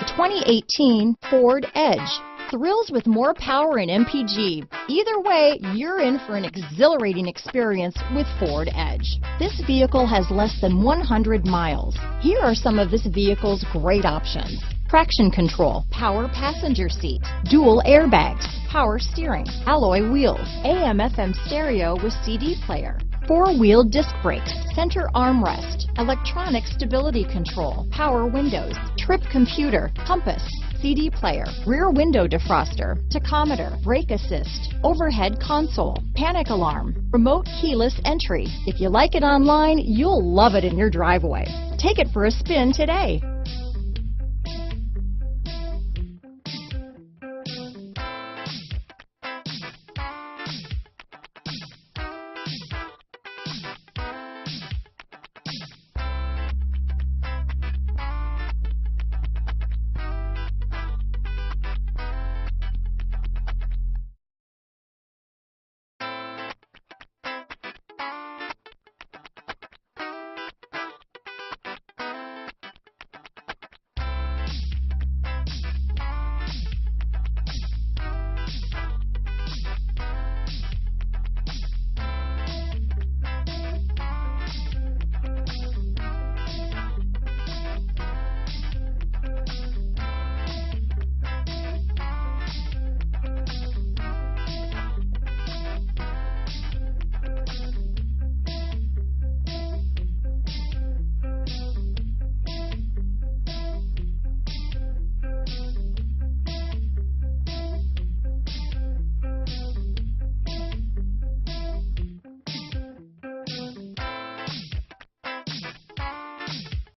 2018 Ford Edge. Thrills with more power and MPG. Either way, you're in for an exhilarating experience with Ford Edge. This vehicle has less than 100 miles. Here are some of this vehicle's great options: traction control, power passenger seat, dual airbags, power steering, alloy wheels, AM/FM stereo with CD player, four-wheel disc brakes, center armrest, electronic stability control, power windows, trip computer, compass, CD player, rear window defroster, tachometer, brake assist, overhead console, panic alarm, remote keyless entry. If you like it online, you'll love it in your driveway. Take it for a spin today.